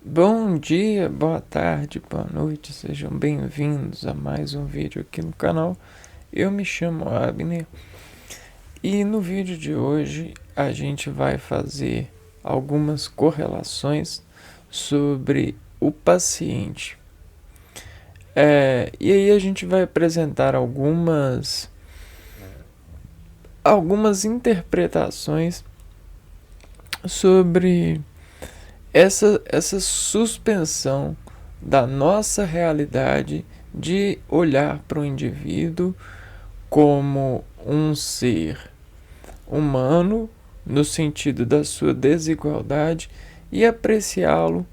Bom dia, boa tarde, boa noite, sejam bem-vindos a mais um vídeo aqui no canal. Eu me chamo Abner e no vídeo de hoje a gente vai fazer algumas correlações sobre o paciente. E aí a gente vai apresentar algumas interpretações sobre essa suspensão da nossa realidade de olhar para o indivíduo como um ser humano no sentido da sua desigualdade e apreciá-lo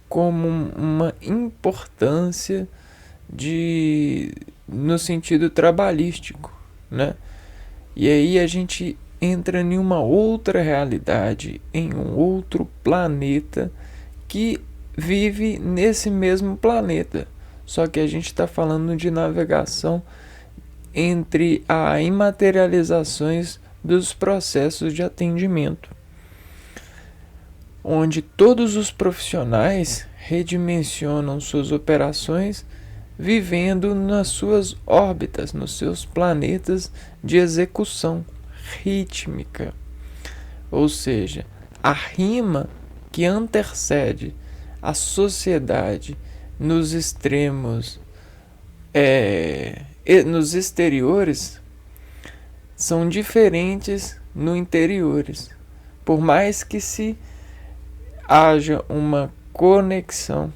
como uma importância no sentido trabalhístico, né? E aí a gente entra em uma outra realidade, em um outro planeta que vive nesse mesmo planeta. Só que a gente está falando de navegação entre as imaterializações dos processos de atendimento, onde todos os profissionais redimensionam suas operações vivendo nas suas órbitas, nos seus planetas de execução rítmica. Ou seja, a rima que antecede a sociedade nos extremos, nos exteriores, são diferentes no interiores. Por mais que se haja uma conexão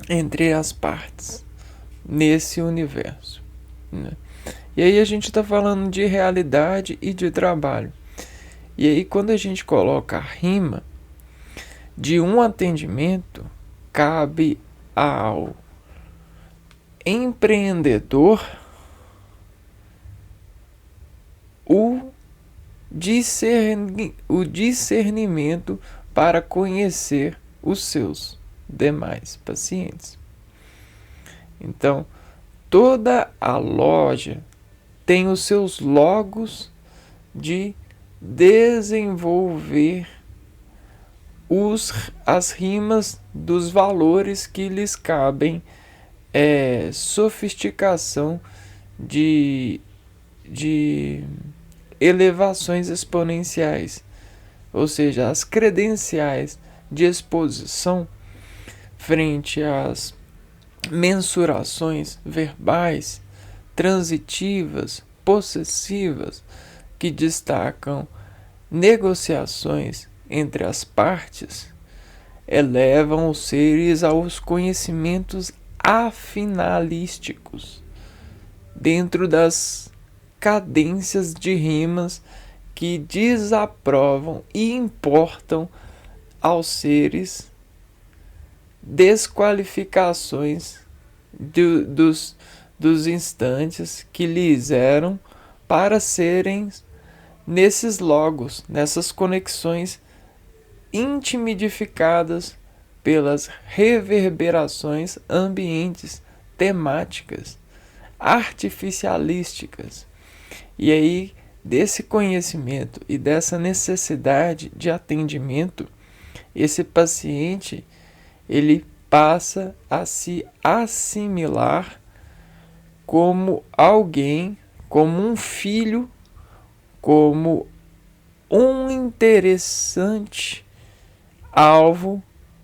entre as partes nesse universo, né? E aí a gente está falando de realidade e de trabalho. E aí quando a gente coloca a rima de um atendimento, cabe ao empreendedor o discernimento para conhecer os seus demais pacientes. Então, toda a loja tem os seus logos de desenvolver as rimas dos valores que lhes cabem, sofisticação de elevações exponenciais, ou seja, as credenciais de exposição frente às mensurações verbais, transitivas, possessivas, que destacam negociações entre as partes, elevam os seres aos conhecimentos afinalísticos, dentro das cadências de rimas que desaprovam e importam aos seres desqualificações dos instantes que lhes eram para serem nesses logos, nessas conexões intimidificadas pelas reverberações ambientes temáticas, artificialísticas. E aí, desse conhecimento e dessa necessidade de atendimento, esse paciente ele passa a se assimilar como alguém, como um filho, como um interessante alvo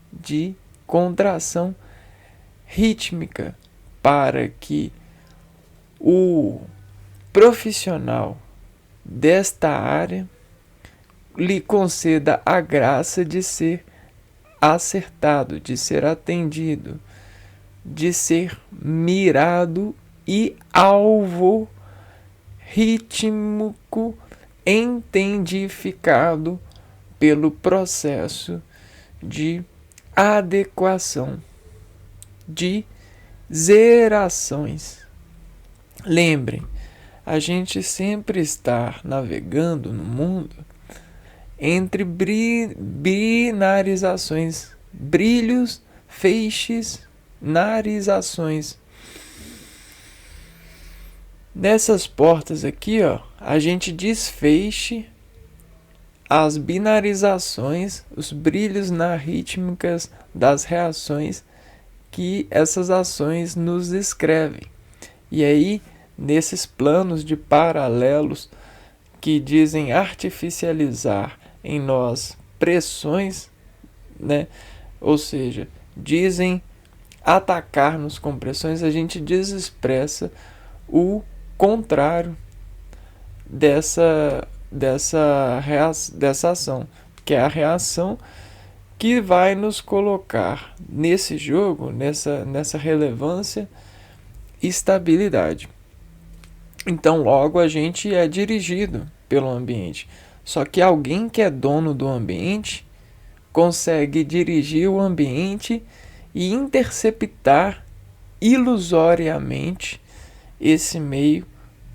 de contração rítmica para que o profissional desta área lhe conceda a graça de ser acertado, de ser atendido, de ser mirado e alvo rítmico entendificado pelo processo de adequação, de zerações. Lembrem, a gente sempre está navegando no mundo entre binarizações, brilhos, feixes, narizações. Nessas portas aqui, ó, a gente desfeixe as binarizações, os brilhos na rítmicas das reações que essas ações nos descrevem. E aí, nesses planos de paralelos que dizem artificializar em nós pressões, né? Ou seja, dizem atacar-nos com pressões, a gente desexpressa o contrário dessa ação, que é a reação que vai nos colocar nesse jogo, nessa relevância, estabilidade. Então, logo a gente é dirigido pelo ambiente. Só que alguém que é dono do ambiente consegue dirigir o ambiente e interceptar ilusoriamente esse meio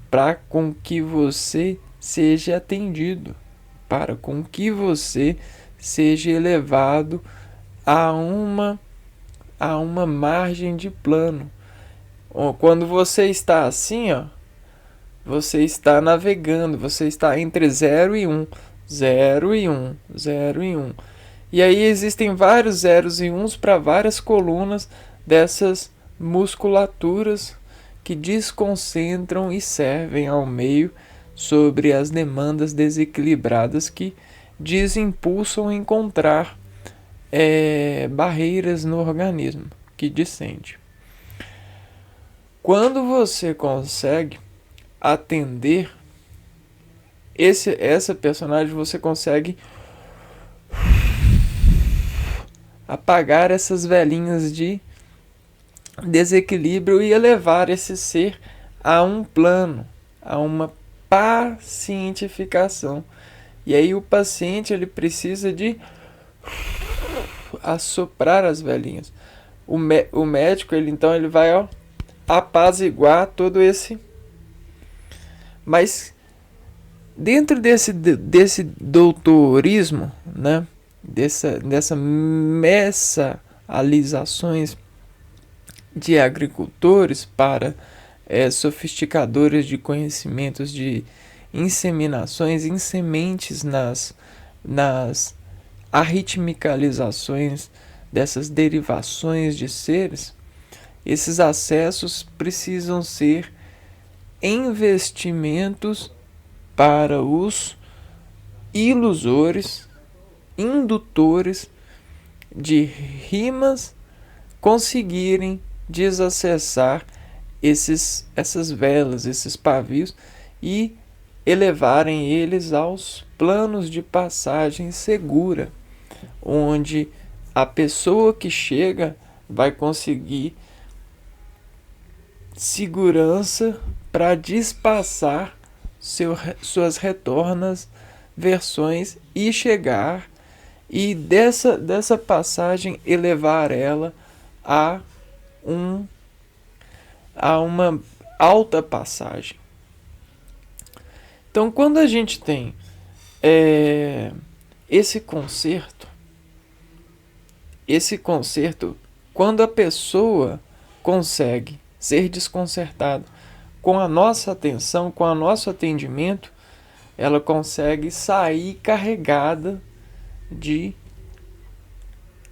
para com que você seja atendido, para com que você seja elevado a uma margem de plano. Quando você está assim, você está navegando, você está entre 0 e 1, 0 e 1, 0 e 1. E aí existem vários zeros e uns para várias colunas dessas musculaturas que desconcentram e servem ao meio sobre as demandas desequilibradas que desimpulsam encontrar barreiras no organismo que descende. Quando você consegue atender essa personagem, você consegue apagar essas velhinhas de desequilíbrio e elevar esse ser a um plano, a uma pacientificação. E aí o paciente ele precisa de assoprar as velhinhas. O médico ele vai apaziguar todo esse. Mas dentro desse doutorismo, né, dessa messalizações de agricultores para sofisticadores de conhecimentos de inseminações em sementes nas arritmicalizações dessas derivações de seres, esses acessos precisam ser investimentos para os ilusores, indutores de rimas conseguirem desacessar essas velas, esses pavios e elevarem eles aos planos de passagem segura, onde a pessoa que chega vai conseguir segurança para despassar suas retornas versões e chegar e dessa passagem elevar ela a uma alta passagem. Então, quando a gente tem esse concerto, quando a pessoa consegue ser desconcertada com a nossa atenção, com o nosso atendimento, ela consegue sair carregada de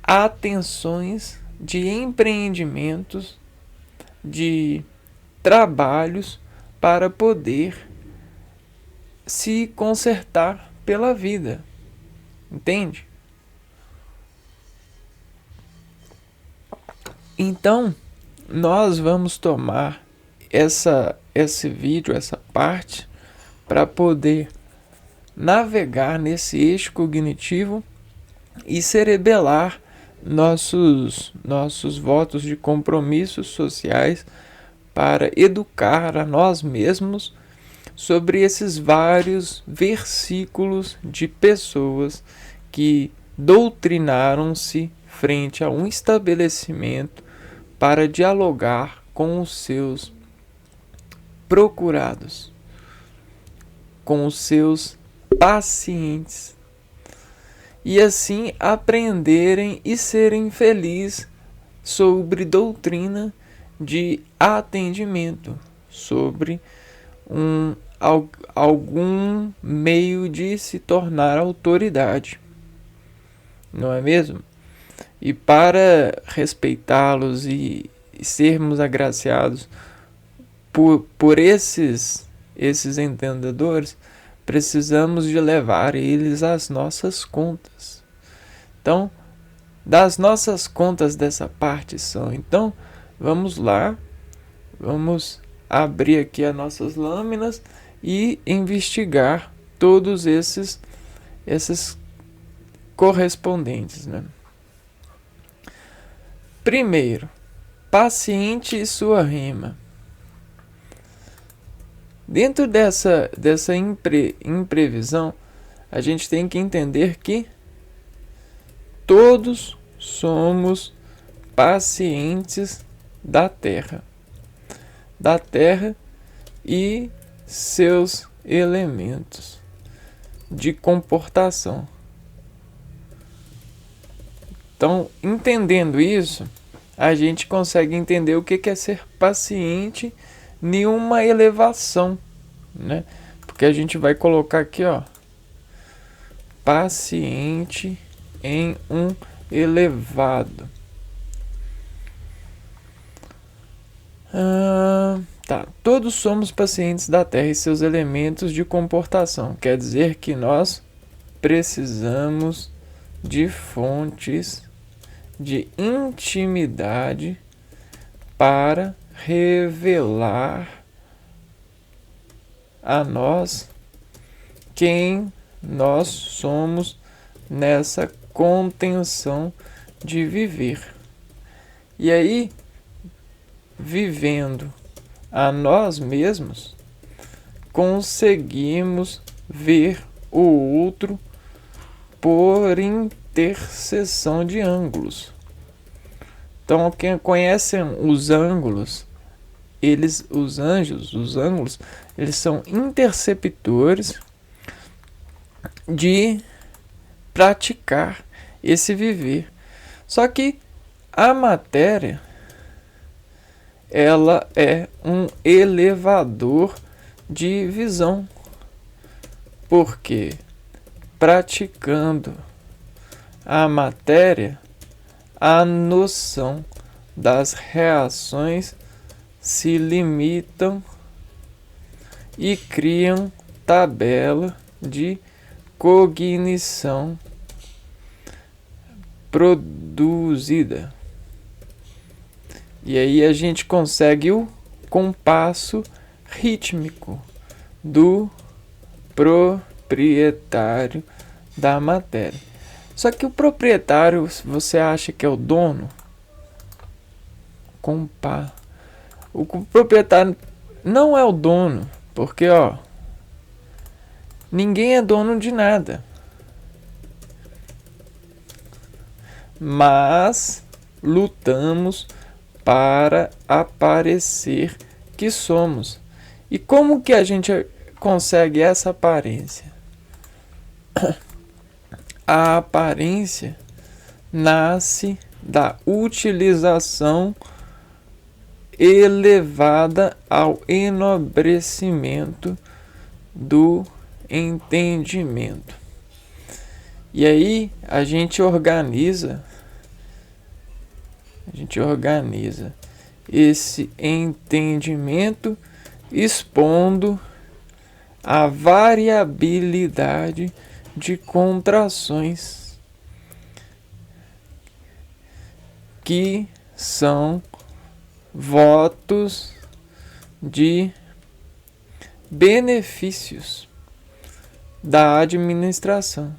atenções, de empreendimentos, de trabalhos para poder se consertar pela vida. Entende? Então, nós vamos tomar esse vídeo, essa parte, para poder navegar nesse eixo cognitivo e cerebelar nossos votos de compromissos sociais para educar a nós mesmos sobre esses vários versículos de pessoas que doutrinaram-se frente a um estabelecimento para dialogar com os seus procurados, com os seus pacientes, e assim aprenderem e serem felizes sobre doutrina de atendimento, sobre um algum meio de se tornar autoridade, não é mesmo? E para respeitá-los e sermos agraciados por esses entendedores, precisamos de levar eles às nossas contas. Então, das nossas contas dessa partição, então, vamos lá, vamos abrir aqui as nossas lâminas e investigar todos esses correspondentes, né? Primeiro, paciente e sua rima. Dentro dessa imprevisão, a gente tem que entender que todos somos pacientes da Terra e seus elementos de comportação. Então, entendendo isso, a gente consegue entender o que é ser paciente em uma elevação, né? Porque a gente vai colocar aqui, ó, paciente em um elevado. Tá. Todos somos pacientes da Terra e seus elementos de comportação. Quer dizer que nós precisamos de fontes de intimidade para revelar a nós quem nós somos nessa contenção de viver. E aí, vivendo a nós mesmos, conseguimos ver o outro por interseção de ângulos. Então, quem conhece os ângulos, os ângulos, eles são interceptores de praticar esse viver. Só que a matéria, ela é um elevador de visão, porque praticando a matéria, a noção das reações se limitam e criam tabela de cognição produzida. E aí a gente consegue o compasso rítmico do proprietário da matéria. Só que o proprietário, você acha que é o dono? O proprietário não é o dono, porque ninguém é dono de nada. Mas lutamos para aparecer que somos. E como que a gente consegue essa aparência? A aparência nasce da utilização elevada ao enobrecimento do entendimento. E aí a gente organiza esse entendimento expondo a variabilidade de contrações que são votos de benefícios da administração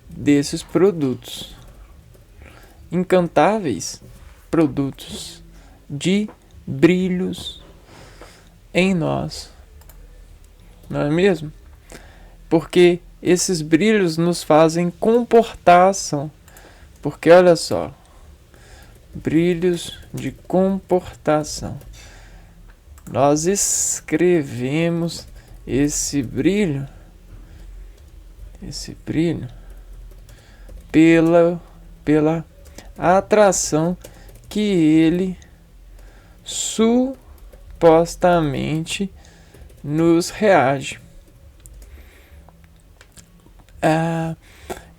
desses produtos, incantáveis produtos de brilhos em nós, não é mesmo? Porque esses brilhos nos fazem comportar ação. Porque olha só, brilhos de comportação. Nós escrevemos esse brilho pela atração que ele opostamente nos reage.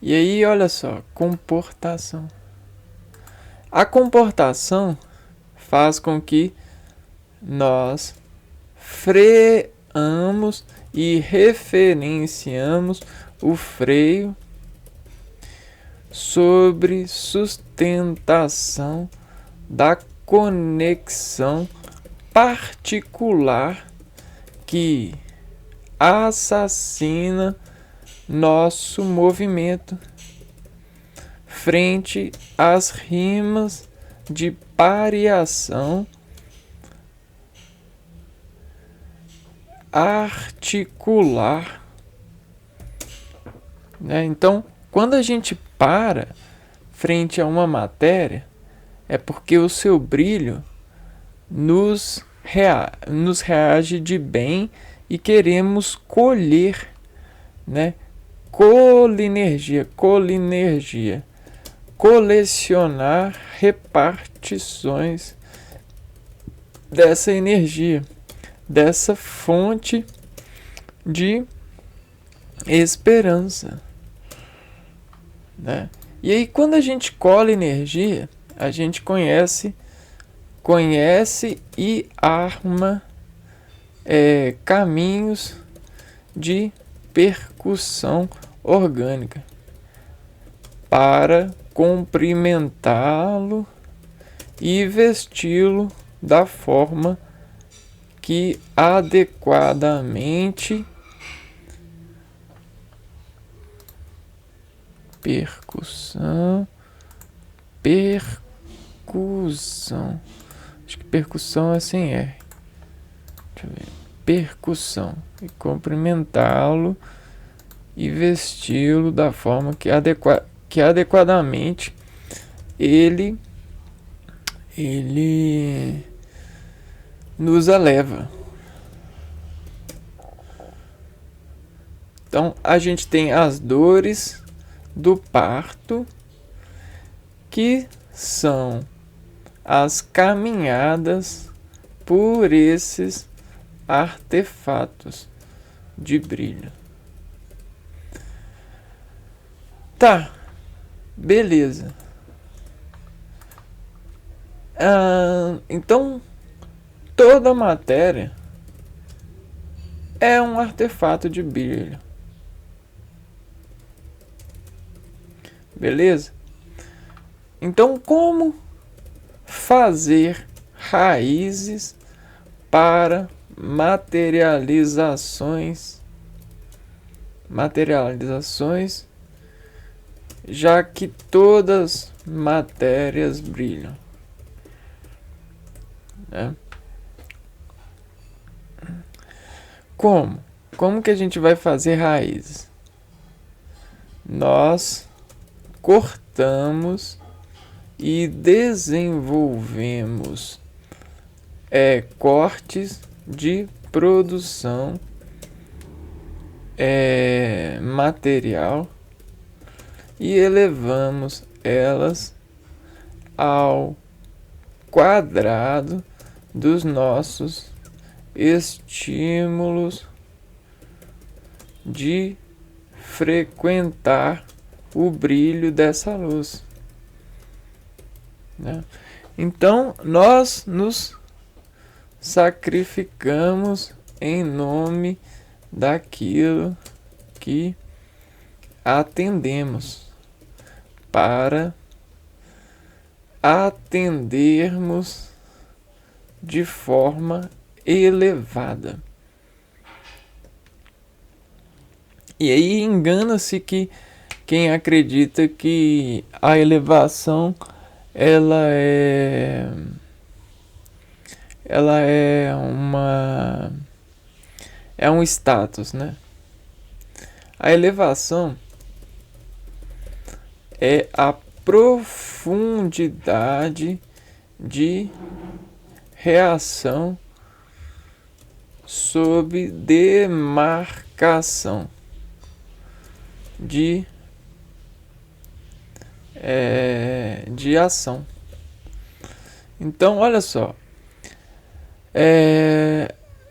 E aí, olha só, comportação. A comportação faz com que nós freamos e referenciamos o freio sobre sustentação da conexão particular que assassina nosso movimento frente às rimas de pareação articular, né? Então, quando a gente para frente a uma matéria, é porque o seu brilho nos reage de bem e queremos colher, né? Colinergia, colecionar repartições dessa energia, dessa fonte de esperança, né? E aí, quando a gente cola energia, a gente conhece e arma caminhos de percussão orgânica para cumprimentá-lo e vesti-lo da forma que adequadamente percussão. Acho que percussão é sem R. Deixa eu ver. Percussão. E cumprimentá-lo e vesti-lo da forma que adequadamente ele nos eleva. Então a gente tem as dores do parto, que são as caminhadas por esses artefatos de brilho. Tá, beleza. Então, toda matéria é um artefato de brilho. Beleza? Então, como fazer raízes para materializações, já que todas matérias brilham, né? Como que a gente vai fazer raízes? Nós cortamos e desenvolvemos cortes de produção material e elevamos elas ao quadrado dos nossos estímulos de frequentar o brilho dessa luz, né? Então nós nos sacrificamos em nome daquilo que atendemos, para atendermos de forma elevada. E aí engana-se que quem acredita que a elevação ela é um status, né? A elevação é a profundidade de reação sob demarcação de ação. Então, olha só,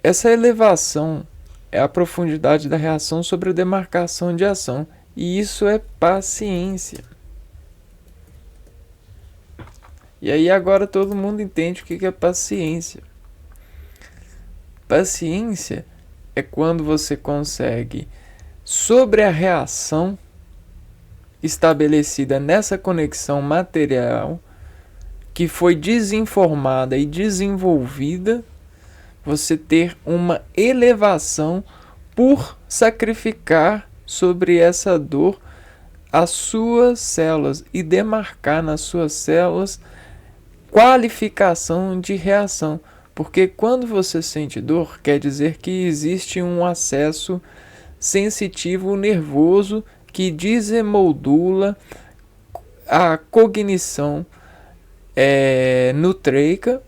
Essa elevação é a profundidade da reação sobre a demarcação de ação. E isso é paciência. E aí agora todo mundo entende o que é paciência. Paciência é quando você consegue, sobre a reação estabelecida nessa conexão material, que foi desinformada e desenvolvida, você ter uma elevação por sacrificar sobre essa dor as suas células e demarcar nas suas células qualificação de reação. Porque quando você sente dor, quer dizer que existe um acesso sensitivo nervoso que desemoldula a cognição nutreica,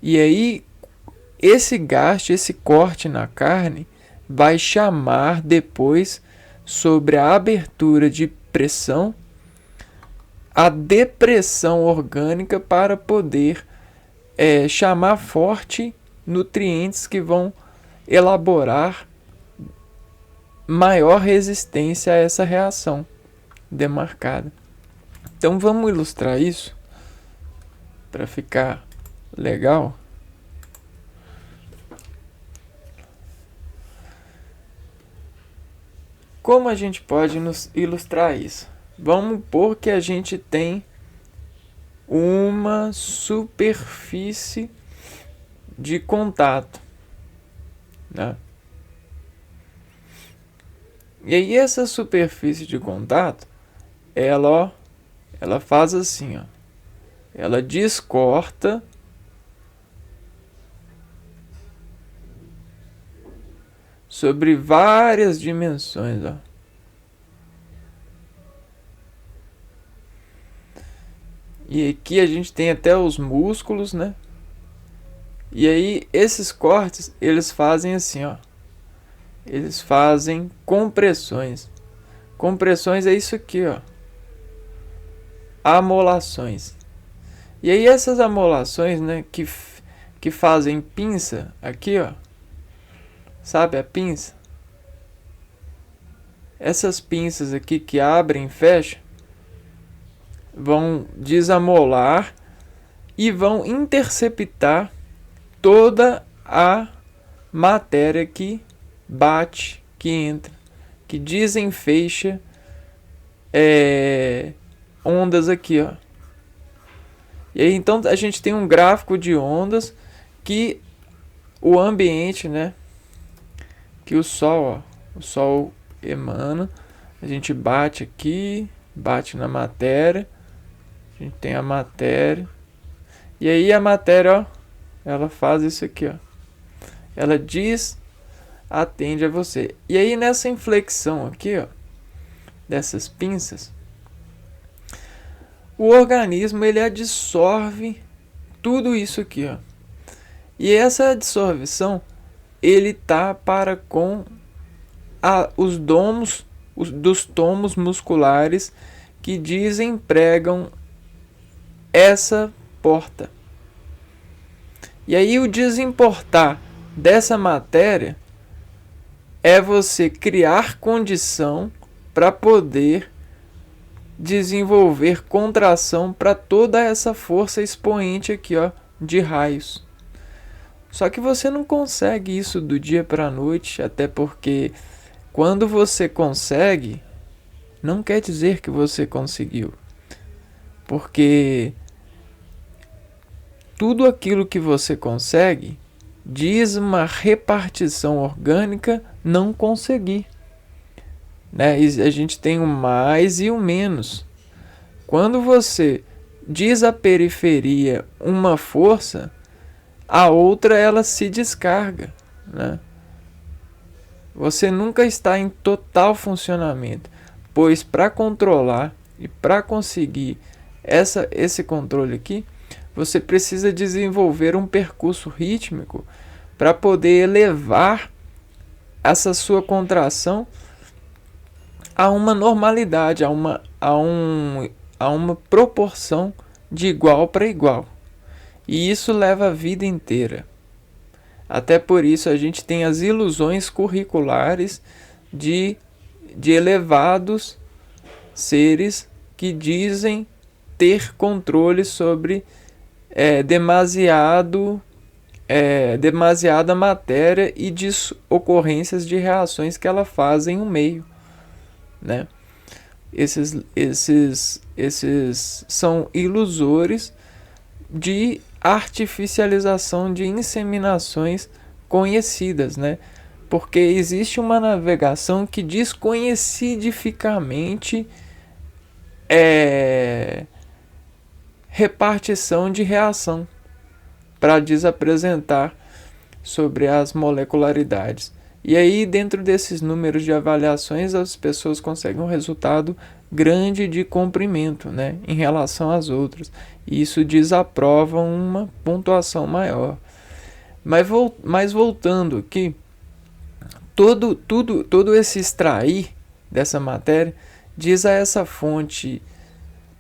e aí esse gasto, esse corte na carne vai chamar depois sobre a abertura de pressão, a depressão orgânica para poder chamar forte nutrientes que vão elaborar maior resistência a essa reação demarcada. Então vamos ilustrar isso para ficar legal. Como a gente pode nos ilustrar isso? Vamos supor que a gente tem uma superfície de contato, né? E aí essa superfície de contato, ela faz assim, ó. Ela descorta sobre várias dimensões, ó. E aqui a gente tem até os músculos, né? E aí esses cortes, eles fazem assim, ó. Eles fazem compressões. Compressões é isso aqui, ó. Amolações. E aí essas amolações, né, que fazem pinça aqui, ó. Sabe a pinça? Essas pinças aqui que abrem e fecham vão desamolar e vão interceptar toda a matéria que bate, que entra, que desenfeixa ondas aqui, ó. E aí então a gente tem um gráfico de ondas que o ambiente, né, que o Sol emana, a gente bate aqui, bate na matéria, a gente tem a matéria, e aí a matéria, ó, ela faz isso aqui, ó, ela atende a você. E aí nessa inflexão aqui, ó, dessas pinças, o organismo ele absorve tudo isso aqui, ó. E essa absorção ele tá para com os domos dos tomos musculares que desempregam essa porta. E aí o desimportar dessa matéria é você criar condição para poder desenvolver contração para toda essa força expoente aqui, ó, de raios. Só que você não consegue isso do dia para a noite, até porque quando você consegue, não quer dizer que você conseguiu. Porque tudo aquilo que você consegue diz uma repartição orgânica não conseguir, né? E a gente tem o mais e o menos. Quando você diz à periferia uma força, a outra ela se descarga, né? Você nunca está em total funcionamento, pois para controlar e para conseguir esse controle aqui, você precisa desenvolver um percurso rítmico para poder elevar essa sua contração a uma normalidade, a uma proporção de igual para igual. E isso leva a vida inteira. Até por isso a gente tem as ilusões curriculares de elevados seres que dizem ter controle sobre demasiada matéria e de ocorrências de reações que ela faz em um meio, né? Esses são ilusores de artificialização de inseminações conhecidas, né? Porque existe uma navegação que desconhecidamente repartição de reação para desapresentar sobre as molecularidades. E aí, dentro desses números de avaliações, as pessoas conseguem um resultado grande de comprimento, né, em relação às outras. E isso desaprova uma pontuação maior. Mas voltando aqui, todo esse extrair dessa matéria diz a essa fonte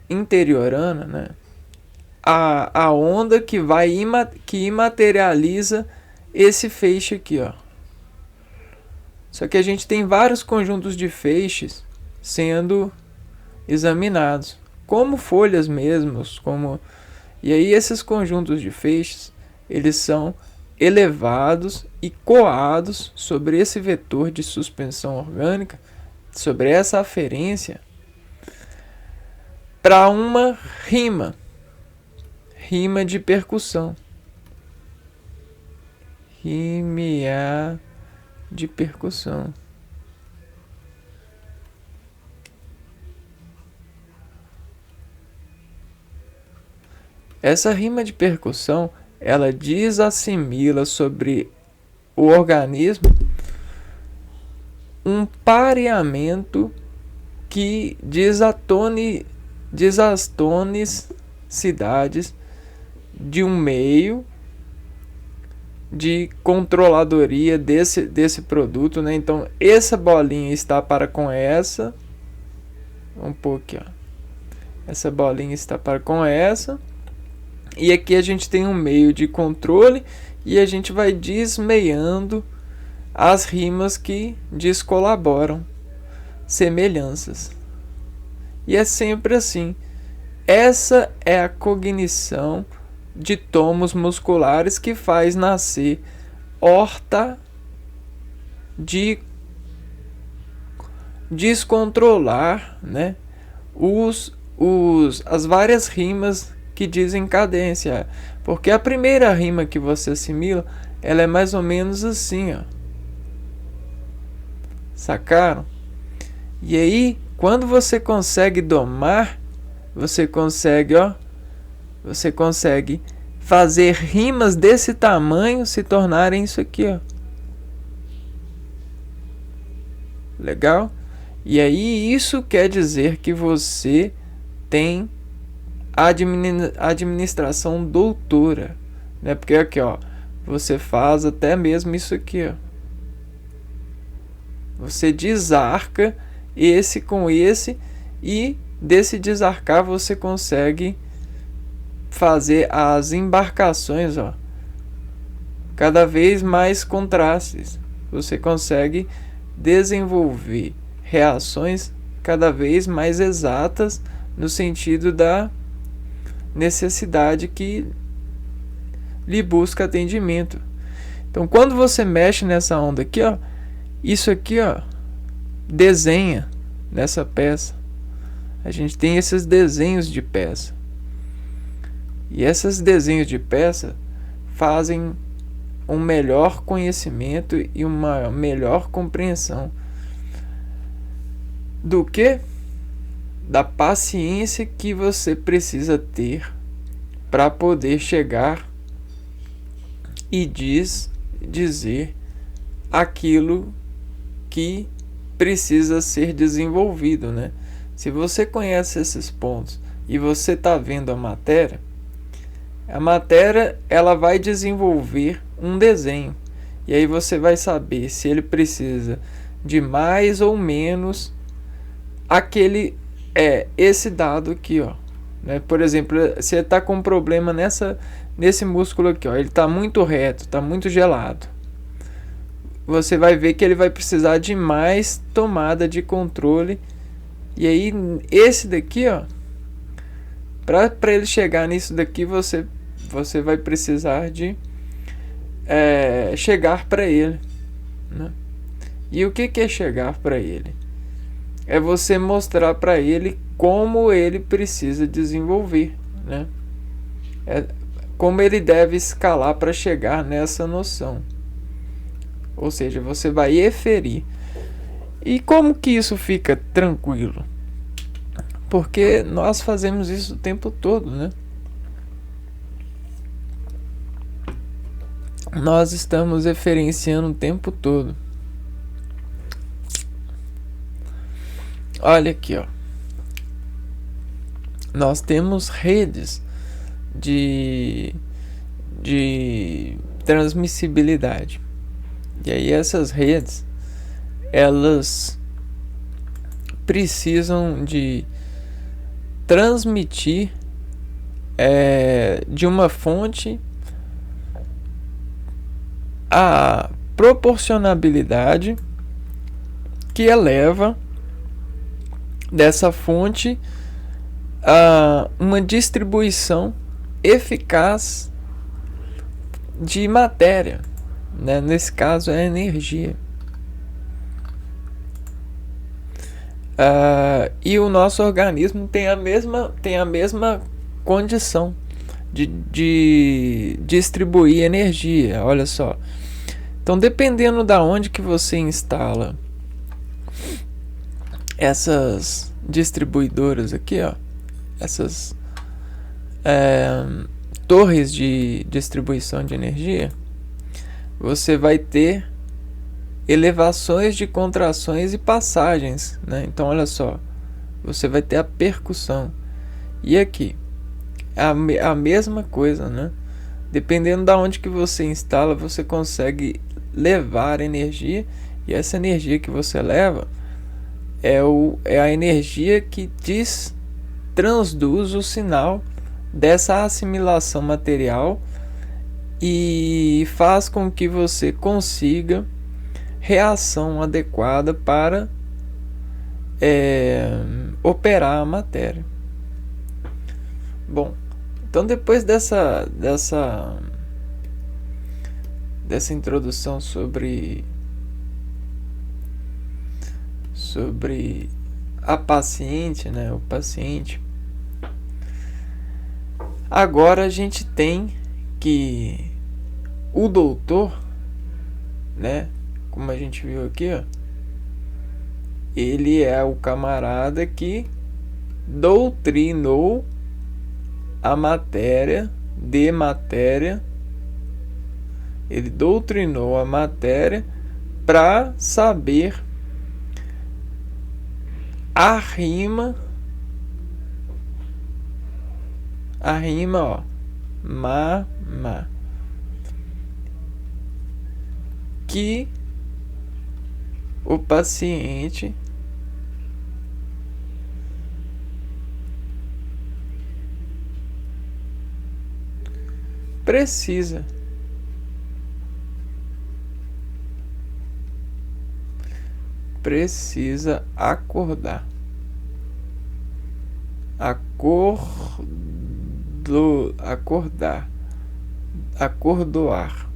interiorana, né, a onda que que imaterializa esse feixe aqui, ó. Só que a gente tem vários conjuntos de feixes sendo examinados, como folhas mesmos, e aí esses conjuntos de feixes, eles são elevados e coados sobre esse vetor de suspensão orgânica, sobre essa aferência, para uma rima de percussão. Rimia de percussão. Essa rima de percussão, ela desassimila sobre o organismo um pareamento que desastonicidades de um meio de controladoria desse produto, né? Então, essa bolinha está para com essa. Um pouquinho, ó. Essa bolinha está para com essa. E aqui a gente tem um meio de controle e a gente vai desmeiando as rimas que descolaboram semelhanças. E é sempre assim. Essa é a cognição de tomos musculares que faz nascer horta de descontrolar, né, as várias rimas que dizem cadência. Porque a primeira rima que você assimila, ela é mais ou menos assim, ó. Sacaram? E aí, quando você consegue domar, você consegue fazer rimas desse tamanho se tornarem isso aqui, ó. Legal? E aí isso quer dizer que você tem administração doutora, né? Porque aqui, ó, você faz até mesmo isso aqui, ó. Você desarca esse com esse e desse desarcar você consegue fazer as embarcações, ó, cada vez mais contrastes. Você consegue desenvolver reações cada vez mais exatas no sentido da necessidade que lhe busca atendimento. Então, quando você mexe nessa onda aqui, ó, isso aqui, ó, desenha nessa peça. A gente tem esses desenhos de peça. E esses desenhos de peça fazem um melhor conhecimento e uma melhor compreensão do que da paciência que você precisa ter para poder chegar e dizer aquilo que precisa ser desenvolvido, né? Se você conhece esses pontos e você está vendo a matéria ela vai desenvolver um desenho. E aí você vai saber se ele precisa de mais ou menos esse dado aqui, ó. né? Por exemplo, se ele está com um problema nesse músculo aqui, ó, ele está muito reto, está muito gelado. Você vai ver que ele vai precisar de mais tomada de controle. E aí, esse daqui, ó, para ele chegar nisso daqui, você vai precisar de chegar para ele, né? E o que é chegar para ele? É você mostrar para ele como ele precisa desenvolver, né? Como ele deve escalar para chegar nessa noção. Ou seja, você vai eferir. E como que isso fica tranquilo? Porque nós fazemos isso o tempo todo, né? Nós estamos referenciando o tempo todo. Olha aqui, ó. Nós temos redes de transmissibilidade. E aí essas redes, elas precisam de transmitir de uma fonte a proporcionabilidade que eleva dessa fonte a uma distribuição eficaz de matéria, né? Nesse caso é energia. E o nosso organismo tem a mesma condição de distribuir energia. Olha só. Então, dependendo da onde que você instala essas distribuidoras aqui, ó, essas torres de distribuição de energia, você vai ter elevações de contrações e passagens, né? Então, olha só, você vai ter a percussão. E aqui, a mesma coisa, né? Dependendo da onde que você instala, você consegue levar energia, e essa energia que você leva é a energia que transduz o sinal dessa assimilação material e faz com que você consiga reação adequada para operar a matéria. Bom, então depois dessa introdução sobre a paciente, né, o paciente, agora a gente tem que o doutor, né, como a gente viu aqui, ó, ele é o camarada que doutrinou a matéria de matéria. Ele doutrinou a matéria para saber a rima, ó, ma, que o paciente precisa acordar. Acordoar.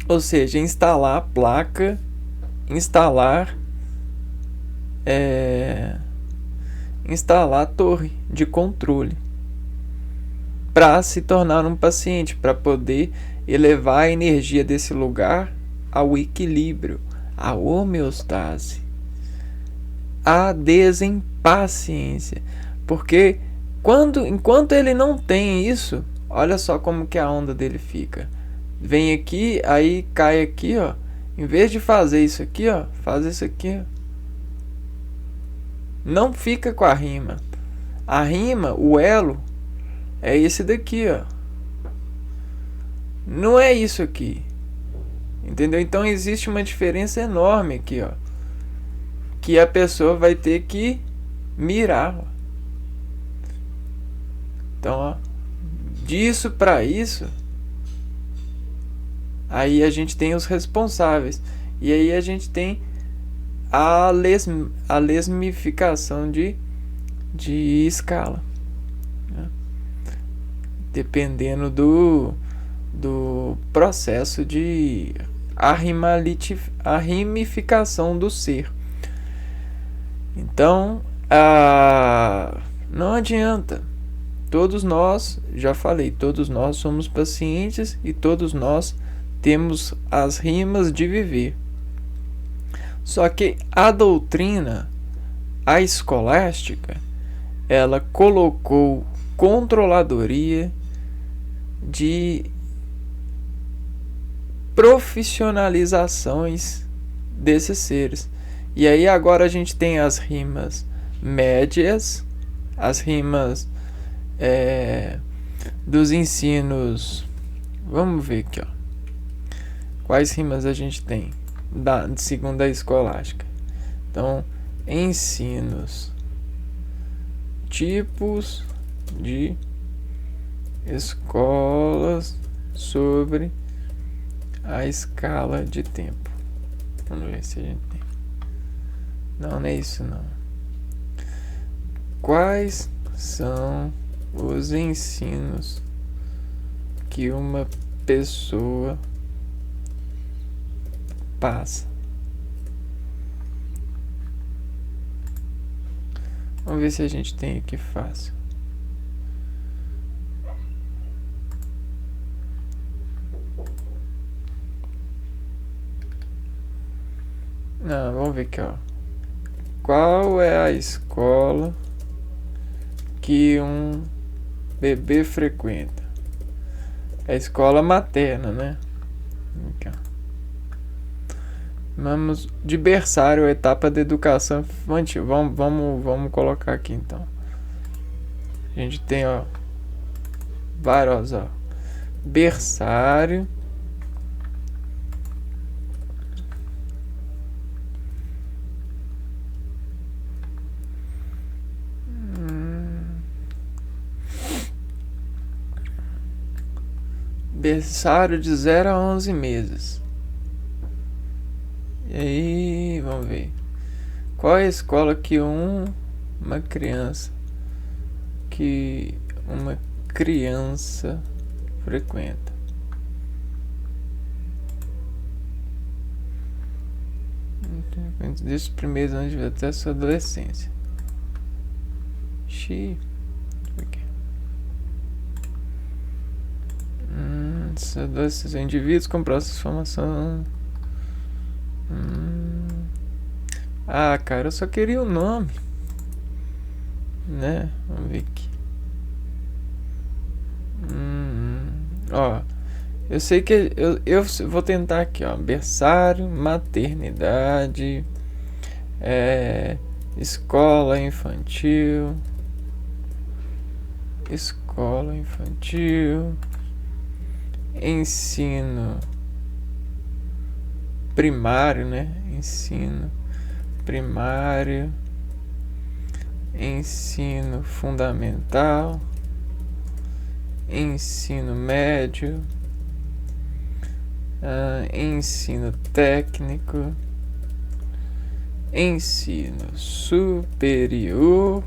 Ou seja, instalar a placa, instalar a torre de controle para se tornar um paciente, para poder elevar a energia desse lugar ao equilíbrio, à homeostase, à desimpaciência. Porque enquanto ele não tem isso, olha só como que a onda dele fica. Vem aqui, aí cai aqui, ó. Em vez de fazer isso aqui, ó, faz isso aqui, ó. Não fica com a rima. A rima, o elo, é esse daqui, ó. Não é isso aqui. Entendeu? Então existe uma diferença enorme aqui, ó. Que a pessoa vai ter que mirar, ó. Então, ó, disso para isso, aí a gente tem os responsáveis. E aí a gente tem a lesmificação de escala, né? Dependendo do processo de arrimificação do ser. Então, não adianta. Todos nós, já falei, todos nós somos pacientes e todos nós temos as rimas de viver. Só que a doutrina, a escolástica, ela colocou controladoria de profissionalizações desses seres. E aí agora a gente tem as rimas médias, as rimas dos ensinos. Vamos ver aqui, ó. Quais rimas a gente tem segundo a escolástica? Então, ensinos, tipos de escolas sobre a escala de tempo. Vamos ver se a gente tem. Não é isso não. Quais são os ensinos que uma pessoa passa? Vamos ver se a gente tem aqui fácil. Não, vamos ver aqui, ó. Qual é a escola que um bebê frequenta? É a escola materna, né? Aqui, ó. Vamos de berçário, etapa da educação infantil. Vamos colocar aqui então. A gente tem, ó, vários, ó. Berçário. Berçário de 0 a 11 meses. E aí, vamos ver. Qual é a escola que uma criança frequenta? Desde os primeiros anos de vida até a sua adolescência. Esses indivíduos com processo de formação. Ah, cara, eu só queria o nome, né? Vamos ver aqui. Ó, eu sei que eu vou tentar aqui, ó. Berçário, maternidade, escola infantil, ensino primário, né? Ensino primário, ensino fundamental, ensino médio, ensino técnico, ensino superior,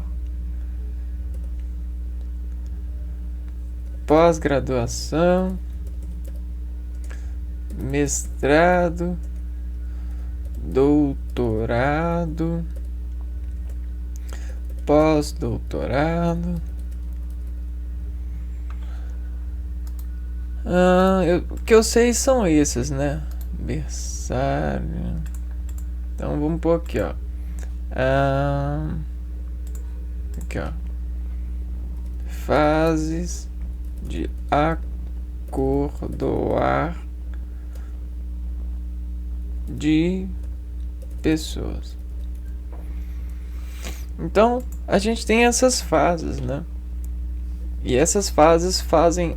pós-graduação, mestrado, doutorado, pós-doutorado. O que eu sei são esses, né? Berçário. Então vamos pôr aqui, ó. Aqui, ó. Fases de acordoar de pessoas. Então, a gente tem essas fases, né? E essas fases fazem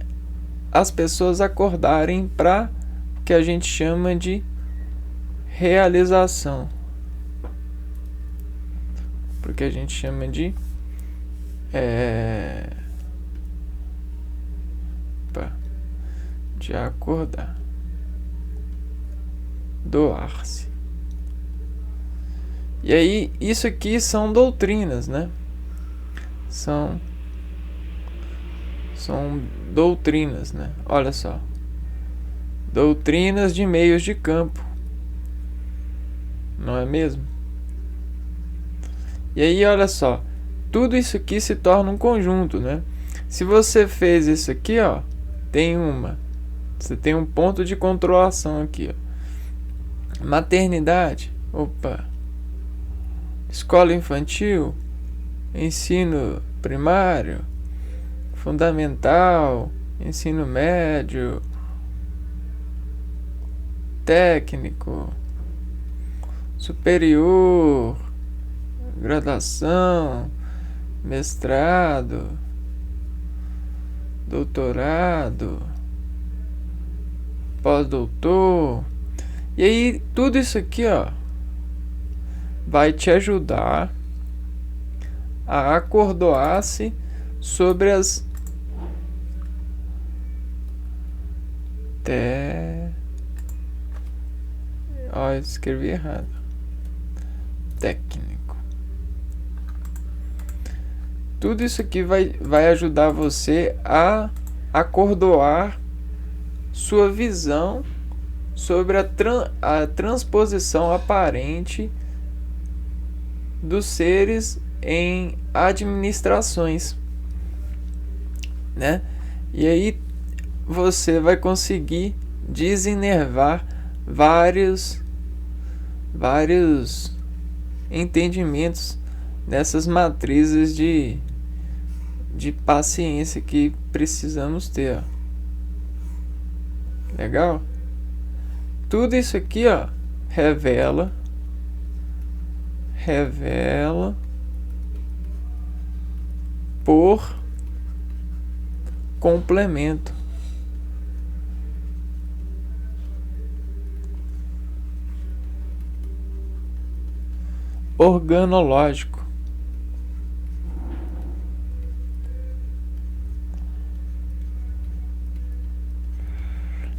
as pessoas acordarem para o que a gente chama de realização. Porque a gente chama de Opa, de acordar. Doar-se. E aí, isso aqui são doutrinas, né? São doutrinas, né? Olha só. Doutrinas de meios de campo. Não é mesmo? E aí, olha só. Tudo isso aqui se torna um conjunto, né? Se você fez isso aqui, ó, você tem um ponto de controlação aqui, ó. Maternidade, opa. Escola infantil, ensino primário, fundamental, ensino médio, técnico, superior, graduação, mestrado, doutorado, pós-doutor. E aí tudo isso aqui, ó, vai te ajudar a acordoar-se sobre as eu escrevi errado. Técnico. Tudo isso aqui vai ajudar você a acordoar sua visão sobre a transposição aparente dos seres em administrações, né? E aí você vai conseguir desenervar vários entendimentos nessas matrizes de paciência que precisamos ter, ó. Legal? Tudo isso aqui, ó, revela por complemento. Organológico.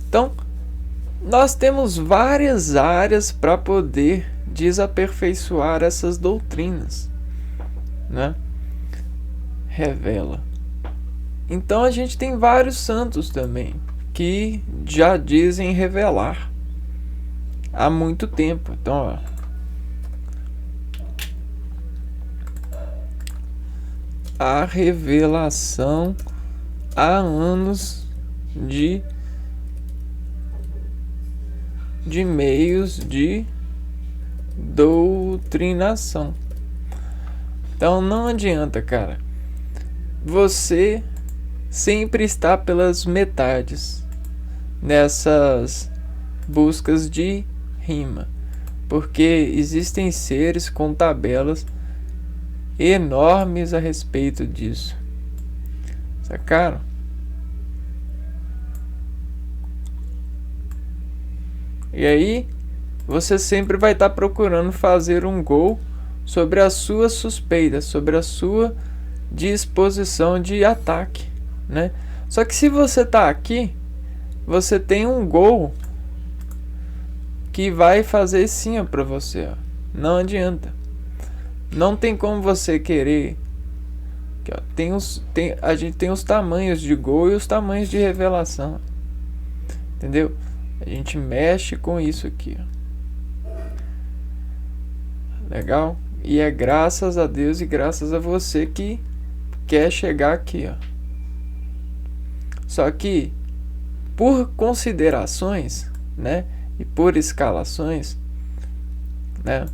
Então, nós temos várias áreas para poder desaperfeiçoar essas doutrinas, né? Revela. Então a gente tem vários santos também que já dizem revelar há muito tempo. Então, ó, a revelação há anos de meios de doutrinação. Então não adianta, cara. Você sempre está pelas metades nessas buscas de rima, porque existem seres com tabelas enormes a respeito disso. Sacaram? E aí, você sempre vai estar procurando fazer um gol sobre a sua suspeita, sobre a sua disposição de ataque, né? Só que se você tá aqui, você tem um gol que vai fazer sim para você, ó. Não adianta. Não tem como você querer. Aqui, ó, a gente tem os tamanhos de gol e os tamanhos de revelação. Entendeu? A gente mexe com isso aqui, ó. Legal? E é graças a Deus e graças a você que quer chegar aqui, ó. Só que por considerações, né, e por escalações, né,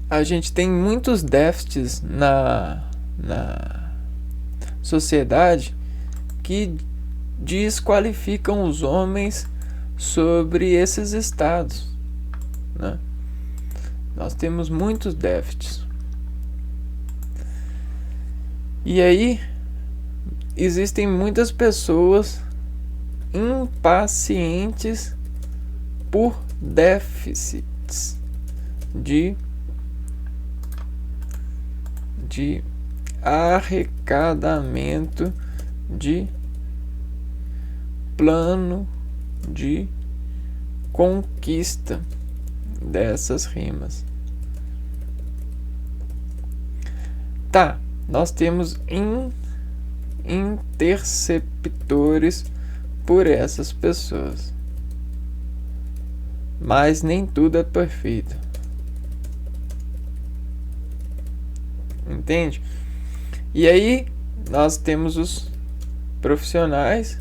a gente tem muitos déficits na sociedade que desqualificam os homens sobre esses estados, né? Nós temos muitos déficits. E aí existem muitas pessoas impacientes por déficits de arrecadamento de plano de conquista dessas rimas. Tá, nós temos interceptores por essas pessoas, mas nem tudo é perfeito. Entende? E aí nós temos os profissionais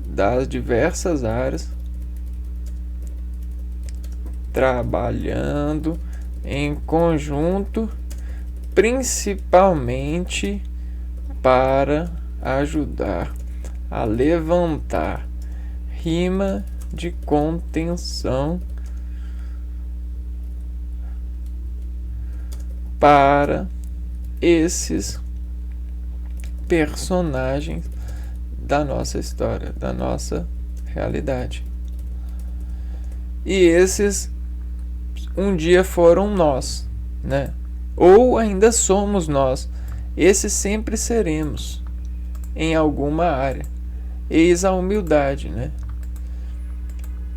das diversas áreas trabalhando em conjunto, principalmente para ajudar a levantar rima de contenção para esses personagens da nossa história, da nossa realidade. E esses um dia foram nós, né? Ou ainda somos nós. Esses sempre seremos em alguma área. Eis a humildade, né?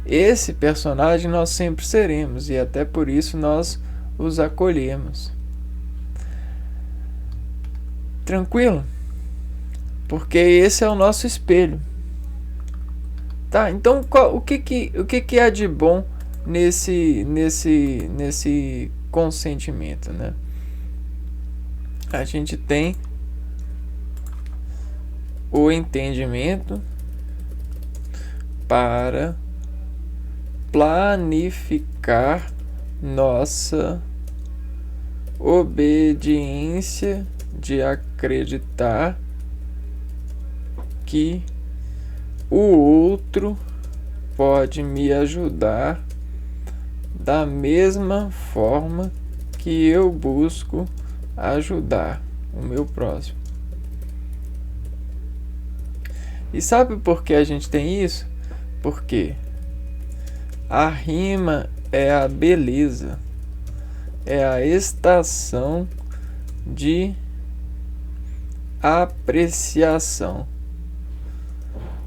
Esse personagem nós sempre seremos e até por isso nós os acolhemos. Tranquilo? Porque esse é o nosso espelho. Tá? Então o que há de bom nesse consentimento, né? A gente tem o entendimento para planificar nossa obediência de acreditar que o outro pode me ajudar da mesma forma que eu busco ajudar o meu próximo. E sabe por que a gente tem isso? Porque a rima é a beleza, é a estação de apreciação.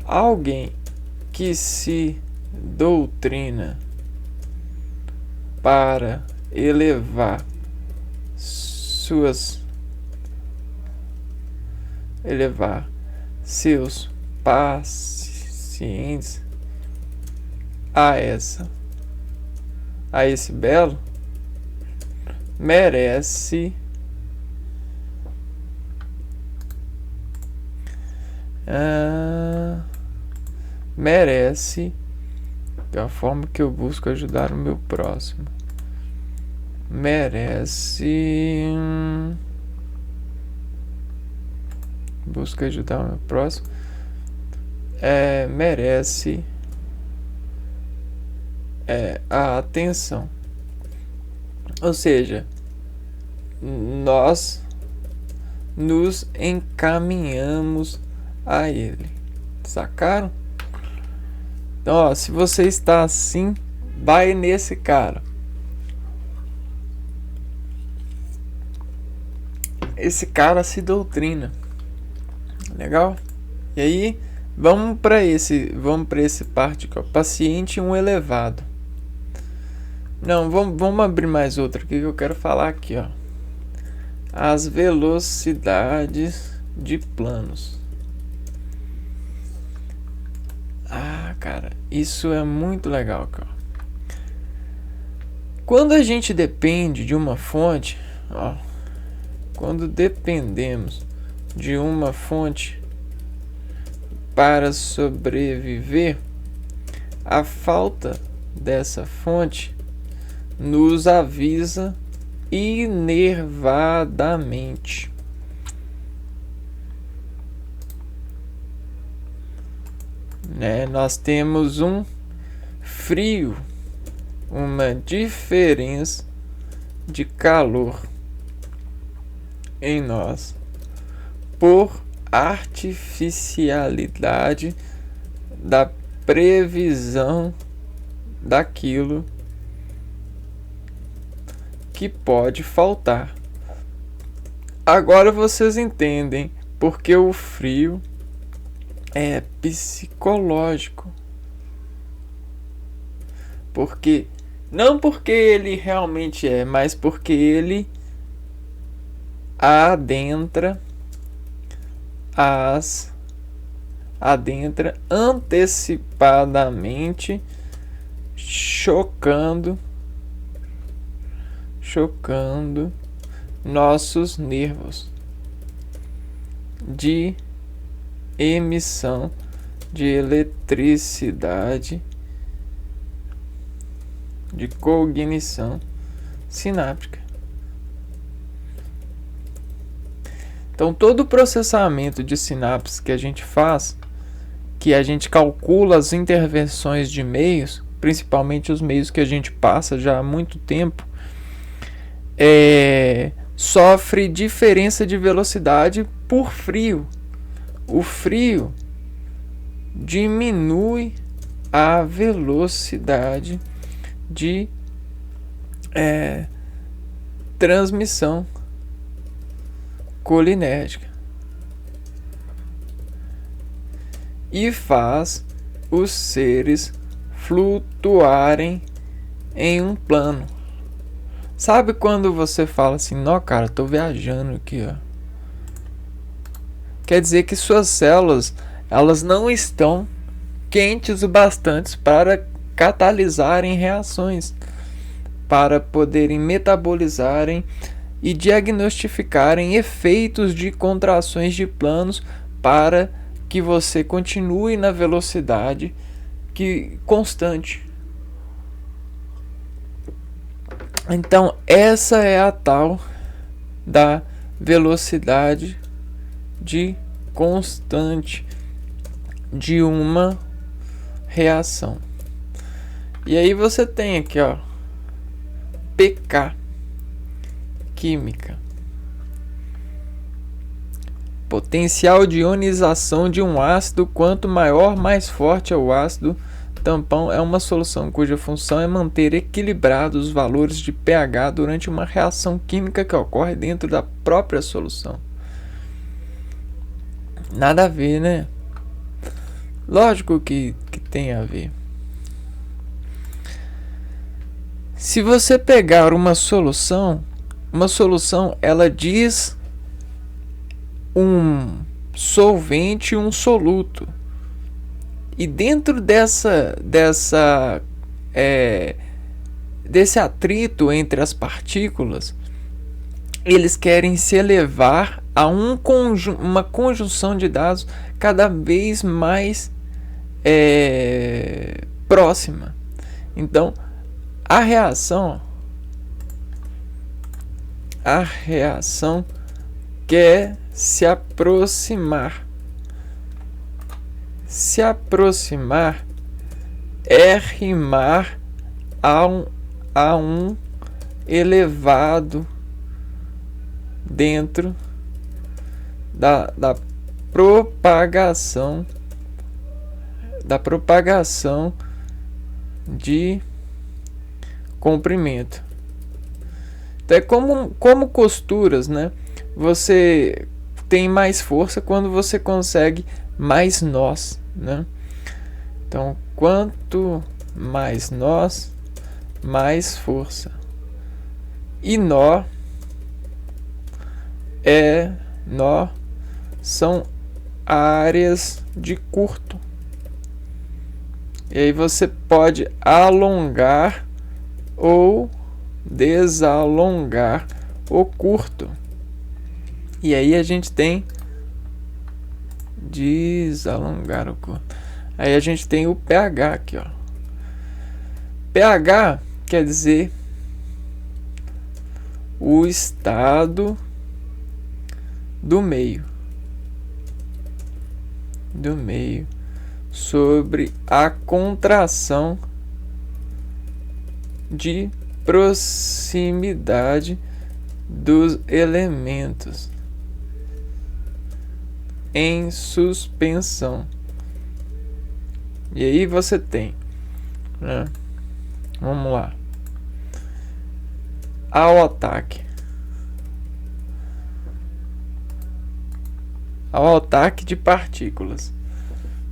Alguém que se doutrina para elevar seus pacientes a esse belo, merece da forma que eu busco ajudar o meu próximo, busca ajudar o meu próximo, merece a atenção. Ou seja, nós nos encaminhamos a ele. Sacaram? Então, ó, se você está assim, vai nesse cara. Esse cara se doutrina. Legal? E aí, vamos para esse parte aqui, ó. Paciente um elevado. Não, vamos abrir mais outra aqui que eu quero falar aqui, ó. As velocidades de planos. Ah, cara, isso é muito legal, cara. Quando a gente depende de uma fonte, ó, quando dependemos de uma fonte para sobreviver, a falta dessa fonte nos avisa inervadamente. Nós temos um frio, uma diferença de calor em nós por artificialidade da previsão daquilo que pode faltar agora vocês entendem porque o frio é psicológico. Porque não porque ele realmente é, mas porque ele adentra antecipadamente, chocando nossos nervos de emissão de eletricidade, de cognição sináptica. Então, todo o processamento de sinapses que a gente faz, que a gente calcula as intervenções de meios, principalmente os meios que a gente passa já há muito tempo, sofre diferença de velocidade por frio. O frio diminui a velocidade de transmissão colinérgica e faz os seres flutuarem em um plano. Sabe quando você fala assim, não, cara, tô viajando aqui, ó. Quer dizer que suas células, elas não estão quentes o bastante para catalisarem reações, para poderem metabolizarem e diagnosticarem efeitos de contrações de planos para que você continue na velocidade constante. Então, essa é a tal da velocidade de constante de uma reação. E aí você tem aqui, ó, pK, química. Potencial de ionização de um ácido, quanto maior, mais forte é o ácido tampão, é uma solução cuja função é manter equilibrados os valores de pH durante uma reação química que ocorre dentro da própria solução. Nada a ver, né? Lógico que tem a ver. Se você pegar uma solução ela diz um solvente e um soluto. E dentro desse atrito entre as partículas, eles querem se elevar a uma conjunção de dados cada vez mais próxima. Então, a reação quer se aproximar. Se aproximar é rimar a um elevado dentro da propagação de comprimento. Então é como costuras, né? Você tem mais força quando você consegue mais nós, né? Então, quanto mais nós, mais força. E nó são áreas de curto. E aí você pode alongar ou desalongar o curto. E aí a gente tem desalongar o curto. Aí a gente tem o pH aqui, ó. pH quer dizer o estado do meio sobre a contração de proximidade dos elementos em suspensão. E aí você tem, né? Vamos lá. Ao ataque. ao ataque de partículas.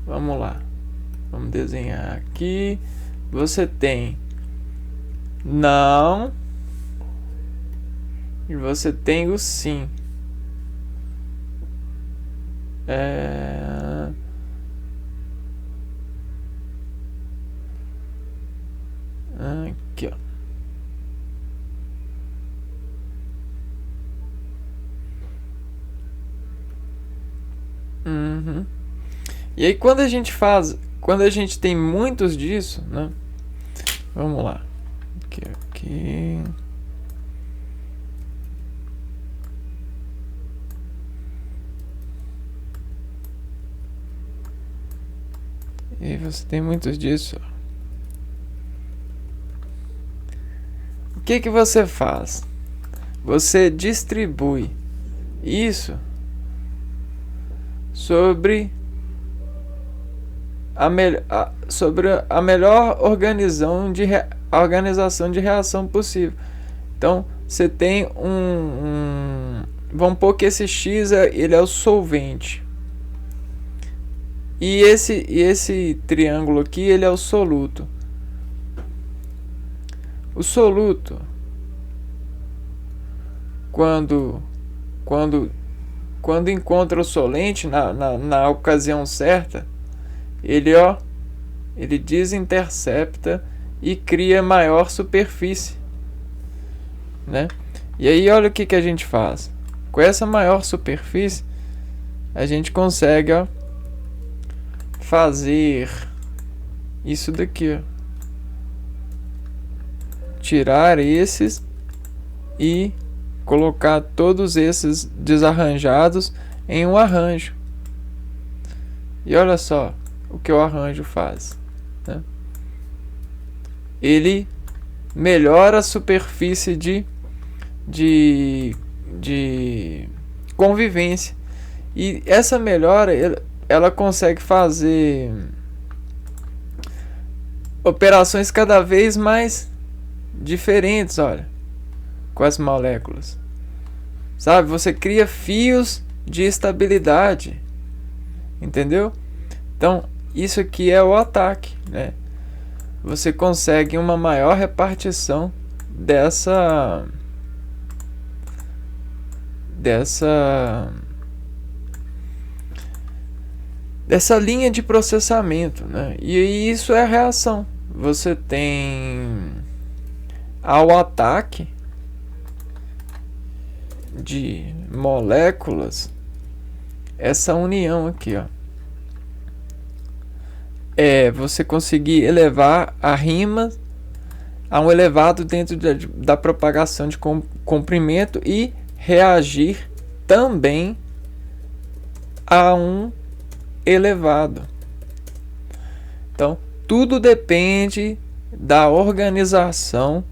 Vamos lá. Vamos desenhar aqui. Você tem não e você tem o sim. Aqui, ó. E aí quando a gente tem muitos disso, né? Vamos lá. Aqui. E aí você tem muitos disso. O que você faz? Você distribui isso sobre a melhor organização de reação possível. Então, você tem vamos supor que esse X ele é o solvente. E esse triângulo aqui, ele é o soluto. O soluto, quando encontra o solente na ocasião certa, ele desintercepta e cria maior superfície, né? E aí olha o que a gente faz. Com essa maior superfície, a gente consegue fazer isso daqui, ó. Tirar esses e colocar todos esses desarranjados em um arranjo. E olha só o que o arranjo faz, né? Ele melhora a superfície de convivência. E essa melhora, ela consegue fazer operações cada vez mais diferentes, olha, com as moléculas. Sabe, você cria fios de estabilidade. Entendeu? Então, isso aqui é o ataque, né? Você consegue uma maior repartição dessa linha de processamento, né? E isso é a reação. Você tem ao ataque de moléculas essa união aqui, ó. É você conseguir elevar a rima a um elevado dentro da propagação de comprimento e reagir também a um elevado. Então, tudo depende da organização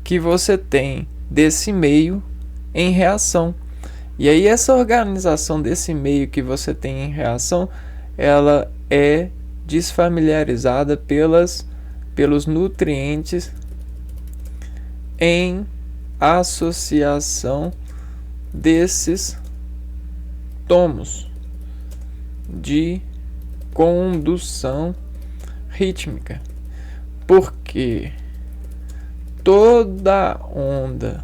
que você tem desse meio em reação. E aí essa organização desse meio que você tem em reação, ela é desfamiliarizada pelos nutrientes em associação desses tomos de condução rítmica. Porque toda onda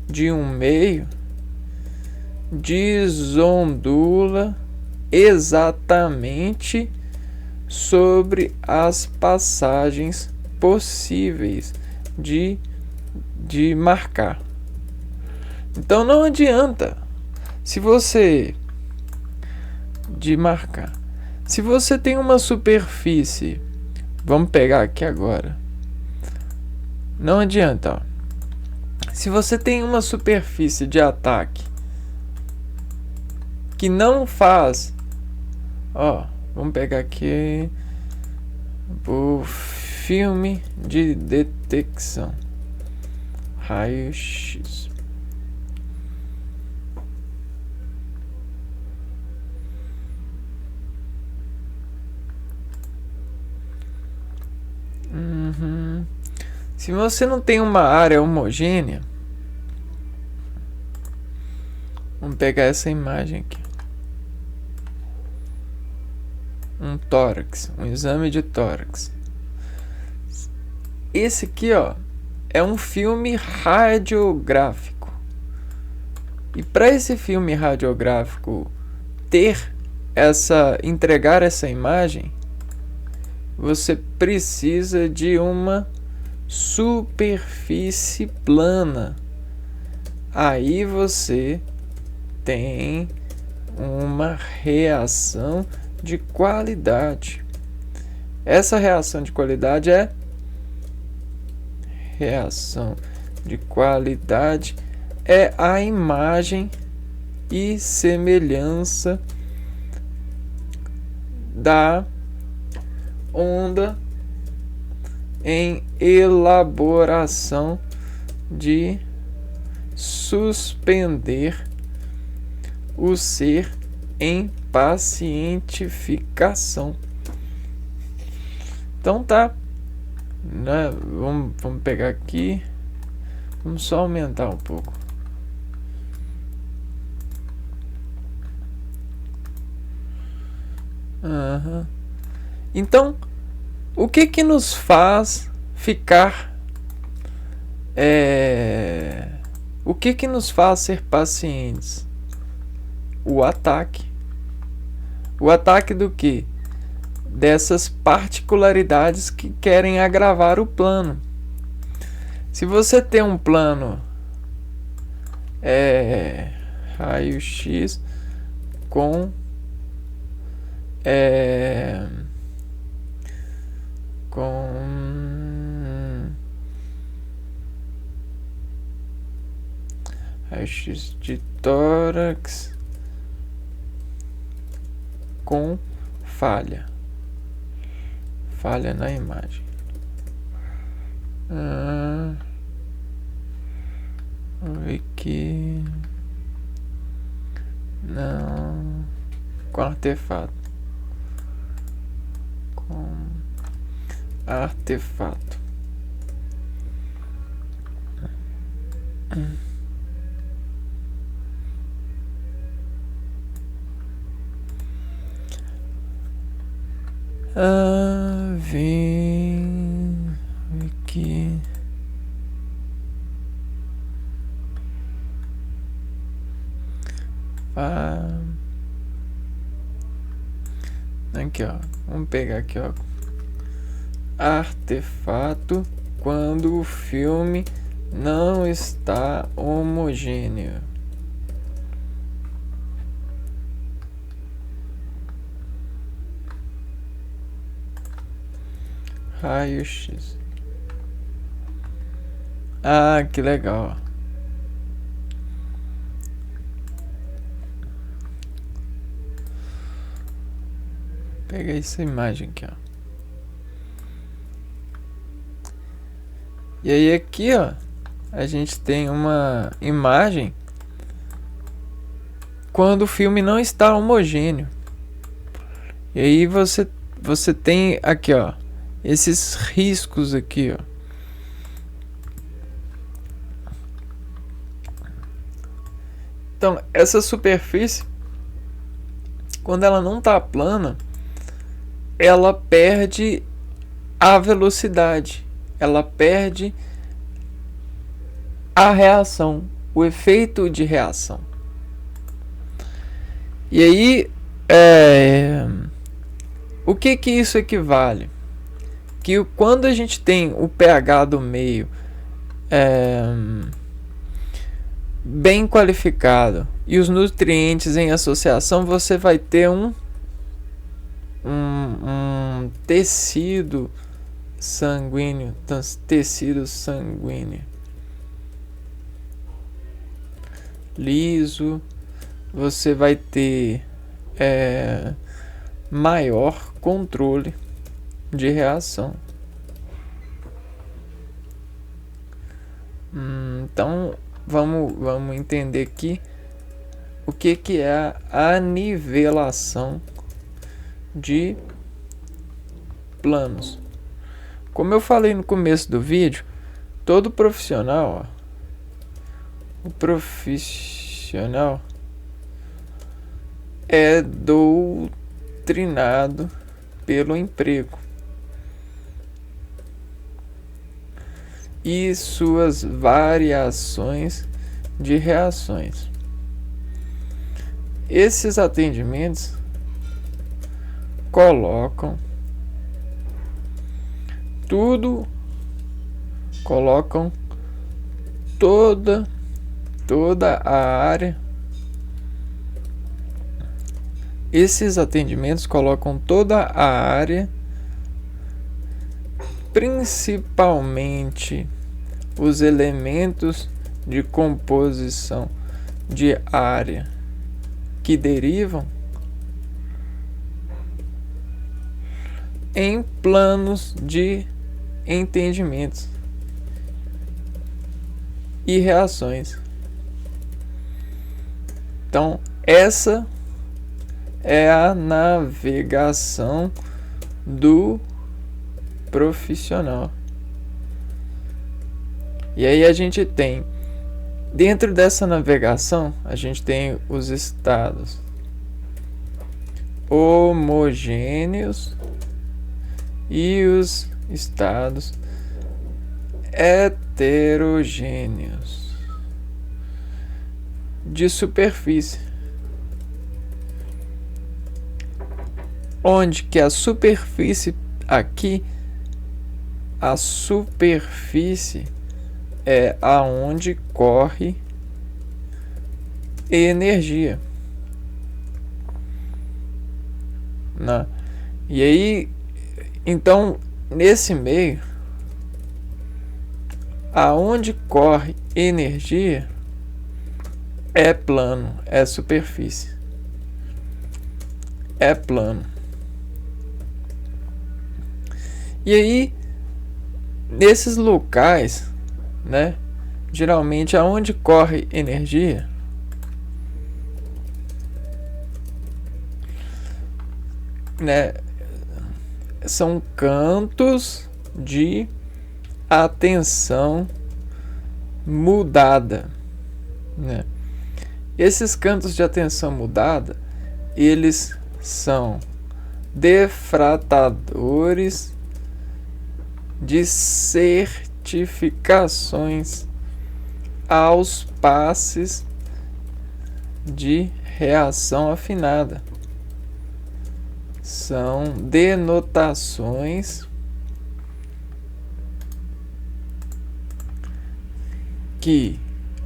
de um meio desondula exatamente sobre as passagens possíveis de marcar. Então não adianta se você tem uma superfície, vamos pegar aqui agora. Não adianta, ó. Se você tem uma superfície de ataque que não faz, ó, vamos pegar aqui o filme de detecção raio-x. Se você não tem uma área homogênea, vamos pegar essa imagem aqui. tórax, um exame de tórax. Esse aqui, ó, é um filme radiográfico. E para esse filme radiográfico entregar essa imagem, você precisa de uma superfície plana. Aí você tem uma reação de qualidade. Essa reação de qualidade é a imagem e semelhança da onda em elaboração de suspender o ser em pacientificação. Então tá, né? Vamos pegar aqui, vamos só aumentar um pouco. Então, o que nos faz ficar o que nos faz ser pacientes? O ataque do que? Dessas particularidades que querem agravar o plano. Se você tem um plano raio-x com raio-x de tórax com falha na imagem. Aqui não, com artefato, vem aqui. Aqui, ó. Vamos pegar aqui, ó. Artefato quando o filme não está homogêneo. Raio-x. Que legal. Pega essa imagem aqui, ó. E aí aqui, ó, a gente tem uma imagem quando o filme não está homogêneo. E aí você tem aqui, ó, esses riscos aqui, ó. Então, essa superfície, quando ela não está plana, ela perde a velocidade, ela perde a reação, o efeito de reação. E aí, o que isso equivale? Que quando a gente tem o pH do meio bem qualificado e os nutrientes em associação, você vai ter um tecido sanguíneo, liso, você vai ter maior controle de reação. Então vamos entender aqui o que é a nivelação de planos. Como eu falei no começo do vídeo, todo profissional, o profissional é doutrinado pelo emprego e suas variações de reações. Esses atendimentos colocam toda a área. Esses atendimentos colocam toda a área, principalmente os elementos de composição de área que derivam em planos de entendimentos e reações. Então, essa é a navegação do profissional. E aí a gente tem, dentro dessa navegação, a gente tem os estados homogêneos e os estados heterogêneos de superfície, onde que a superfície aqui, a superfície é aonde corre energia, né? E aí, então, nesse meio, aonde corre energia é plano, é superfície, é plano. E aí, nesses locais, né, geralmente aonde corre energia né, são cantos de atenção mudada, né? Esses cantos de atenção mudada, eles são defratadores de certificações aos passes de reação afinada. São denotações que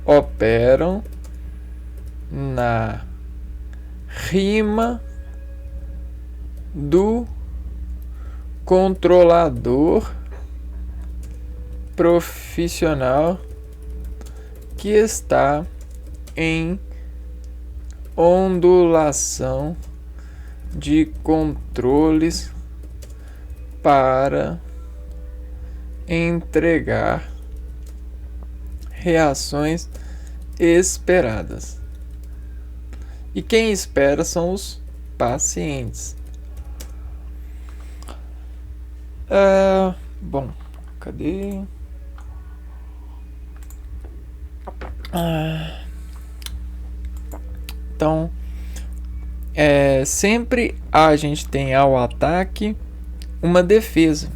operam na rima do controlador profissional que está em ondulação de controles para entregar reações esperadas. E quem espera são os pacientes. Bom, cadê? Então, sempre a gente tem ao ataque uma defesa.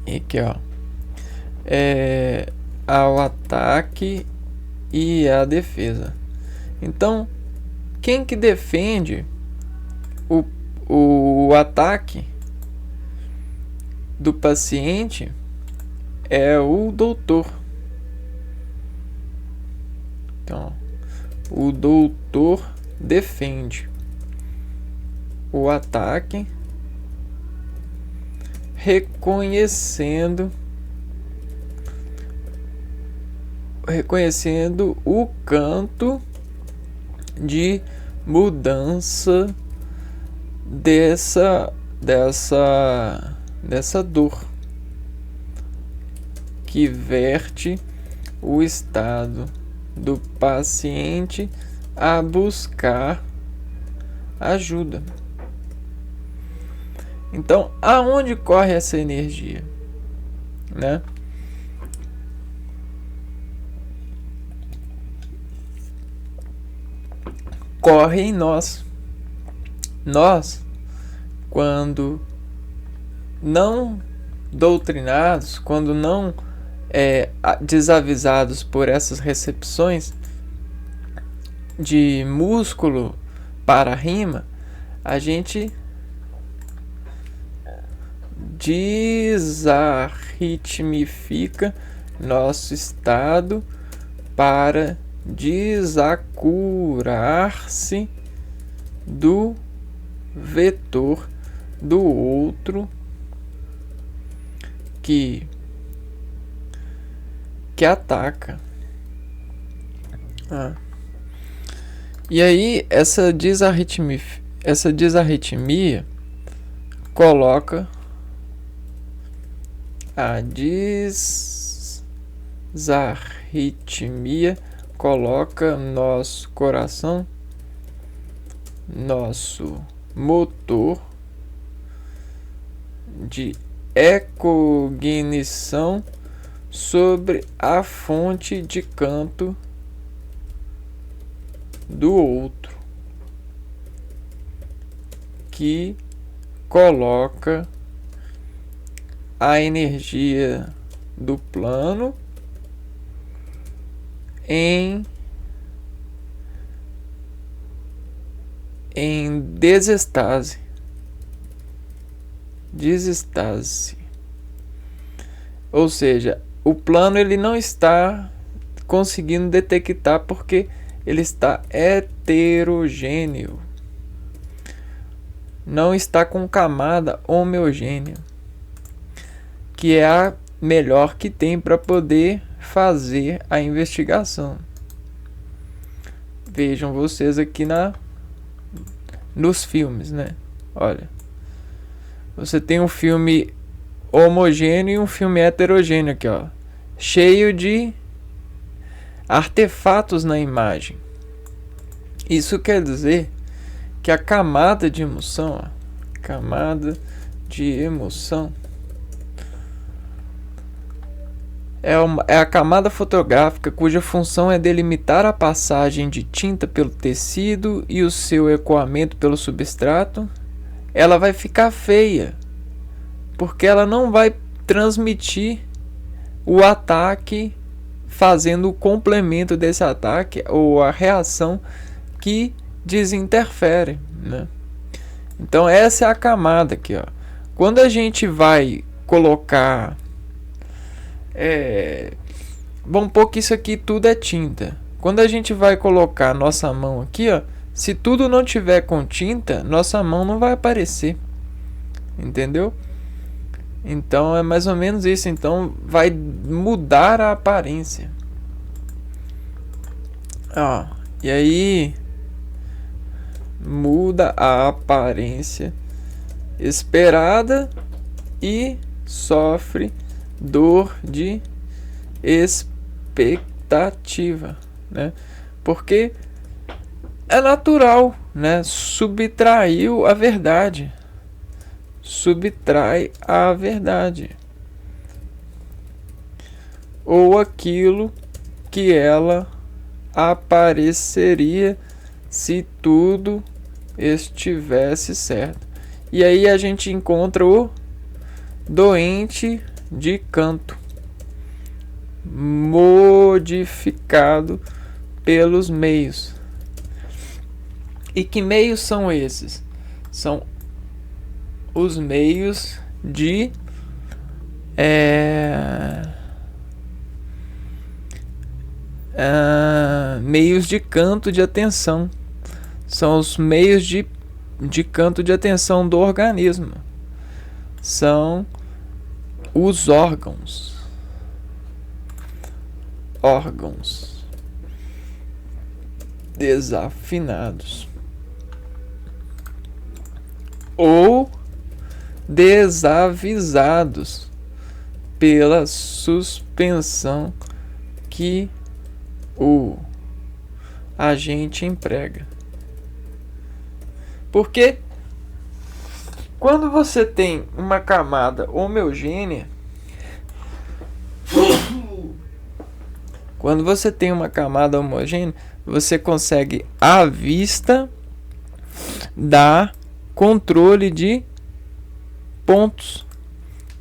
E aqui, ó, ao ataque e a defesa. Então, quem que defende o ataque do paciente é o doutor. Então, o doutor defende o ataque, reconhecendo o canto de mudança dessa dor que verte o estado do paciente a buscar ajuda. Então, aonde corre essa energia, né? Corre em nós. Nós quando não doutrinados, quando não desavisados por essas recepções de músculo para a rima, a gente desarritmifica nosso estado para desacurar-se do vetor do outro que ataca. E aí essa desarritmia coloca a desarritmia coloca nosso coração, nosso motor de ecognição sobre a fonte de canto do outro, que coloca a energia do plano em desestase. Ou seja, o plano ele não está conseguindo detectar porque ele está heterogêneo. Não está com camada homogênea, que é a melhor que tem para poder fazer a investigação. Vejam vocês aqui nos filmes, né? Olha, você tem um filme homogêneo e um filme heterogêneo aqui, ó, cheio de artefatos na imagem. Isso quer dizer que a camada de emoção, é a camada fotográfica cuja função é delimitar a passagem de tinta pelo tecido e o seu escoamento pelo substrato. Ela vai ficar feia, porque ela não vai transmitir o ataque, fazendo o complemento desse ataque ou a reação que desinterfere, né? Então essa é a camada aqui, ó. Quando a gente vai colocar vamos supor que isso aqui tudo é tinta. Quando a gente vai colocar nossa mão aqui, ó, se tudo não tiver com tinta, nossa mão não vai aparecer, entendeu? Então é mais ou menos isso. Então vai mudar a aparência. E aí muda a aparência esperada e sofre dor de expectativa, né? Porque é natural, né? Subtrai a verdade. Ou aquilo que ela apareceria se tudo estivesse certo. E aí a gente encontra o doente de canto, modificado pelos meios. E que meios são esses? São os meios de meios de canto de atenção. São os meios de canto de atenção do organismo. São os órgãos desafinados ou desavisados pela suspensão que o agente emprega. Porque quando você tem uma camada homogênea, você consegue à vista dar controle de pontos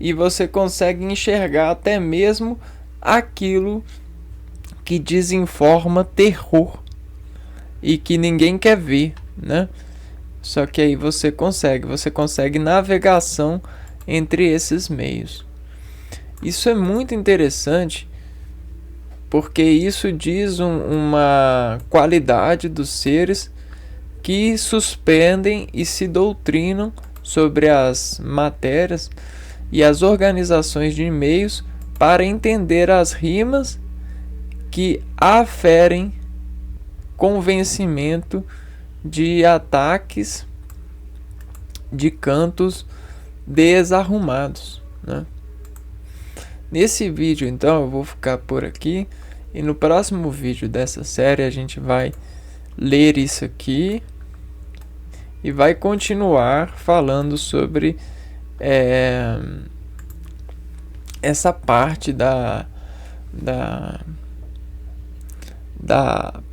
e você consegue enxergar até mesmo aquilo que desinforma terror e que ninguém quer ver, né? Só que aí você consegue navegação entre esses meios. Isso é muito interessante, porque isso diz uma qualidade dos seres que suspendem e se doutrinam sobre as matérias e as organizações de meios para entender as rimas que aferem convencimento de ataques de cantos desarrumados, né? Nesse vídeo, então, eu vou ficar por aqui e no próximo vídeo dessa série a gente vai ler isso aqui e vai continuar falando sobre essa parte da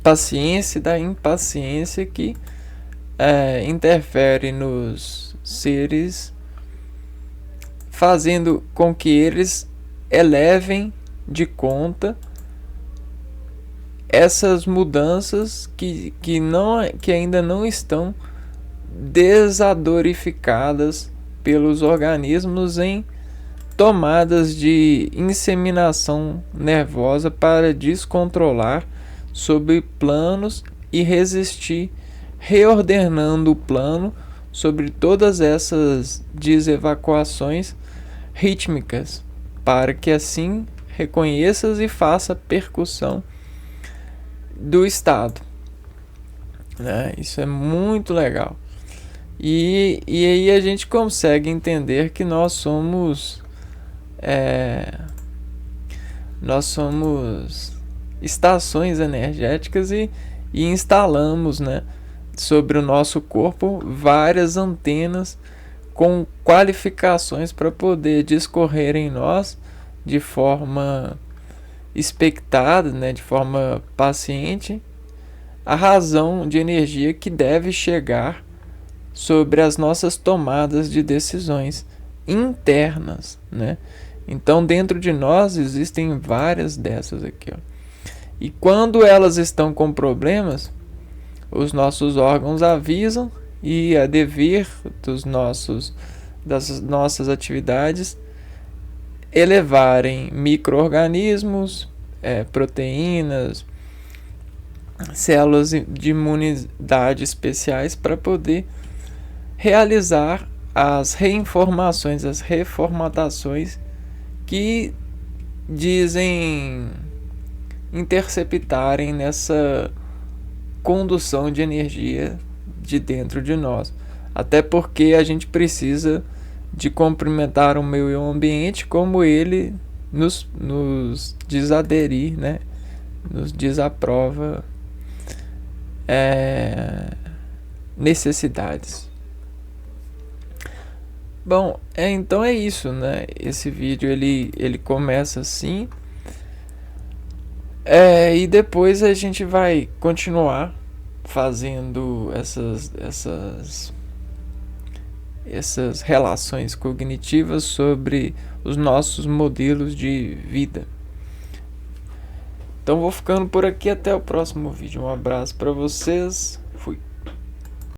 paciência e da impaciência que interfere nos seres, fazendo com que eles elevem de conta essas mudanças que ainda não estão desadorificadas pelos organismos em tomadas de inseminação nervosa para descontrolar sobre planos e resistir, reordenando o plano sobre todas essas desevacuações rítmicas, para que assim reconheças e faça percussão do estado, né? Isso é muito legal. E aí a gente consegue entender que nós somos estações energéticas e instalamos, né, sobre o nosso corpo várias antenas com qualificações para poder discorrer em nós de forma expectada, né, de forma paciente, a razão de energia que deve chegar sobre as nossas tomadas de decisões internas, né? Então, dentro de nós existem várias dessas aqui, ó. E quando elas estão com problemas, os nossos órgãos avisam e a dever das nossas atividades elevarem micro-organismos, proteínas, células de imunidade especiais para poder realizar as reinformações, as reformatações que dizem interceptarem nessa condução de energia de dentro de nós. Até porque a gente precisa de cumprimentar o meio ambiente como ele nos desaderir, né? Nos desaprova necessidades. Bom, então é isso, né? Esse vídeo ele começa assim, e depois a gente vai continuar fazendo essas relações cognitivas sobre os nossos modelos de vida. Então vou ficando por aqui, até o próximo vídeo. Um abraço para vocês.